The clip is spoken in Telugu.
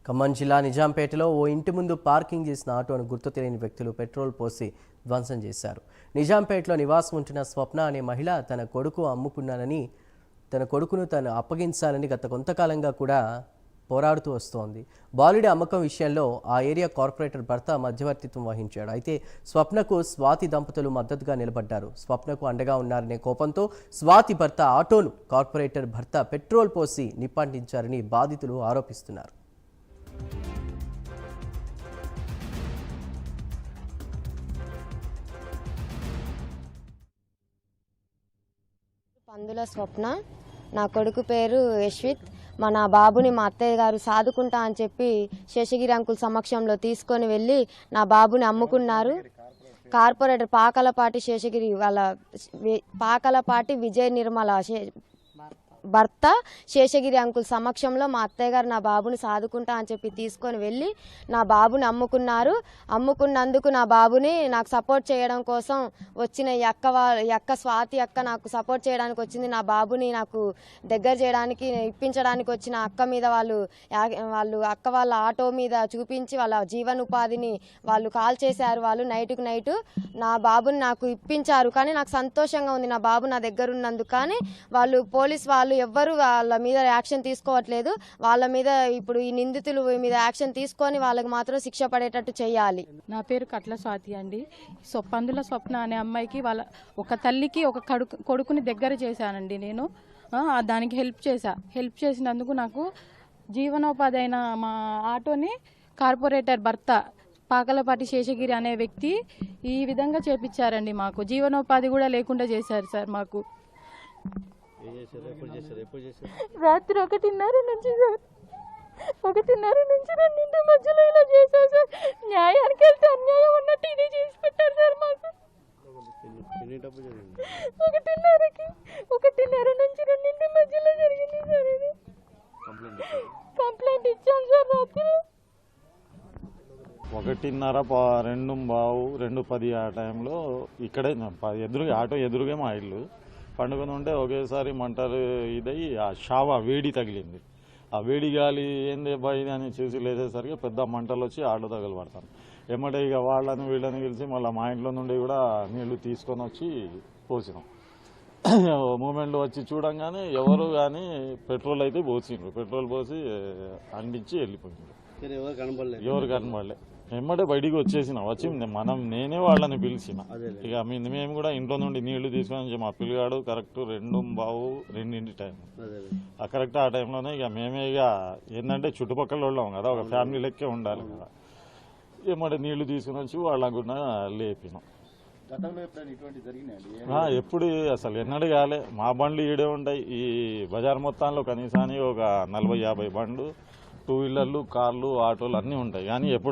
ఖమ్మం జిల్లా నిజాంపేటలో ఓ ఇంటి ముందు పార్కింగ్ చేసిన ఆటోను గుర్తు తెలియని వ్యక్తులు పెట్రోల్ పోసి ధ్వంసం చేశారు. నిజాంపేటలో నివాసం ఉంటున్న స్వప్న అనే మహిళ తన కొడుకును తను అప్పగించాలని గత కొంతకాలంగా కూడా పోరాడుతూ వస్తోంది. బాలుడి అమ్మకం విషయంలో ఆ ఏరియా కార్పొరేటర్ భర్త మధ్యవర్తిత్వం వహించాడు. అయితే స్వప్నకు స్వాతి దంపతులు మద్దతుగా నిలబడ్డారు. స్వప్నకు అండగా ఉన్నారనే కోపంతో స్వాతి భర్త ఆటోను కార్పొరేటర్ భర్త పెట్రోల్ పోసి నిప్పంటించారని బాధితులు ఆరోపిస్తున్నారు. పందుల స్వప్న, నా కొడుకు పేరు యశ్విత్. నా బాబుని మా అత్తయ్య గారు సాదుకుంటా అని చెప్పి శేషగిరి అంకుల్ సమక్షంలో తీసుకొని వెళ్ళి నా బాబుని అమ్ముకున్నారు. కార్పొరేటర్ పాకలపాటి శేషగిరి పాకలపాటి విజయ్ నిర్మల భర్త శేషగిరి అంకుల్ సమక్షంలో మా అత్తయ్య గారు నా బాబుని సాదుకుంటా అని చెప్పి తీసుకొని వెళ్ళి నా బాబుని అమ్ముకున్నందుకు నా బాబుని నాకు సపోర్ట్ చేయడం కోసం వచ్చిన అక్క స్వాతి అక్క నాకు సపోర్ట్ చేయడానికి వచ్చింది. నా బాబుని నాకు దగ్గర చేయడానికి ఇప్పించడానికి వచ్చిన అక్క మీద వాళ్ళు అక్క వాళ్ళ ఆటో మీద చూపించి వాళ్ళ జీవనోపాధిని వాళ్ళు కాల్ చేశారు. వాళ్ళు నైట్కు నైట్ నా బాబుని నాకు ఇప్పించారు. కానీ నాకు సంతోషంగా ఉంది నా బాబు నా దగ్గర ఉన్నందుకు. కానీ పోలీస్ వాళ్ళు ఎవ్వరు వాళ్ళ మీద యాక్షన్ తీసుకోవట్లేదు. వాళ్ళ మీద ఇప్పుడు ఈ నిందితులు మీద యాక్షన్ తీసుకొని వాళ్ళకి మాత్రం శిక్ష పడేటట్టు చేయాలి. నా పేరు కట్ల స్వాతి అండి. పందుల స్వప్న అనే అమ్మాయికి వాళ్ళ ఒక తల్లికి ఒక కొడుకుని దగ్గర చేశానండి. నేను దానికి హెల్ప్ చేసినందుకు నాకు జీవనోపాధి అయిన మా ఆటోని కార్పొరేటర్ భర్త పాకలపాటి శేషగిరి అనే వ్యక్తి ఈ విధంగా చేపించారండి. మాకు జీవనోపాధి కూడా లేకుండా చేశారు సార్. మాకు రాత్రి 1:30 నుంచి సార్ 1:30 నుంచి రెండింటి మధ్యలో ఇలా చేశారు సార్. న్యాయానికి వెళ్తే అన్యాయం ఉన్నట్టు ఇదే చేసి పెట్టారు సార్. మాకు 1:30 నుంచి రెండింటి మధ్యలో జరిగింది సార్. ఇది కంప్లైంట్ ఇచ్చాను సార్. రాత్రి 1:30, 2:10 ఆ టైంలో ఇక్కడే ఆటో ఎదురుగా మా ఇల్లు పండుగను ఉంటే ఒకేసారి మంటలు ఇదయ్యి ఆ షావా వేడి తగిలింది. ఆ వేడి గాలి ఏంది ఇది అని చూసి లేచేసరికి పెద్ద మంటలు వచ్చి ఆటో తగలబడతాను. ఎమ్మటే ఇక వాళ్ళని వీళ్ళని పిలిచి మళ్ళీ మా ఇంట్లో నుండి కూడా నీళ్లు తీసుకొని వచ్చి పోసినాం. మూమెంట్లో వచ్చి చూడంగానే ఎవరు కానీ పెట్రోల్ అయితే పోసిండ్రు. పెట్రోల్ పోసి అంటించి వెళ్ళిపోయిండ్రు. ఎవరు కనబడలే. ఎమ్మటే బయటికి వచ్చి నేనే వాళ్ళని పిలిచిన. ఇక మేము కూడా ఇంట్లో నుండి నీళ్లు తీసుకొని మా పిల్లగాడు కరెక్ట్ 2:15 టైం కరెక్ట్ ఆ టైంలోనే ఇక మేమే ఇక ఏంటంటే చుట్టుపక్కల వాళ్ళం కదా, ఒక ఫ్యామిలీ లెక్కే ఉండాలి కదా. ఎమ్మటే నీళ్లు తీసుకుని వచ్చి వాళ్ళకుండా లేపినాం. ఎప్పుడు అసలు ఎన్నడూ కాలే. మా బండ్లు ఈడే ఉంటాయి ఈ బజార్ మొత్తంలో కనీసానికి ఒక 40-50 బండ్లు, 2 వీలర్లు, కార్లు, ఆటోలు అన్నీ ఉంటాయి. కానీ ఎప్పుడు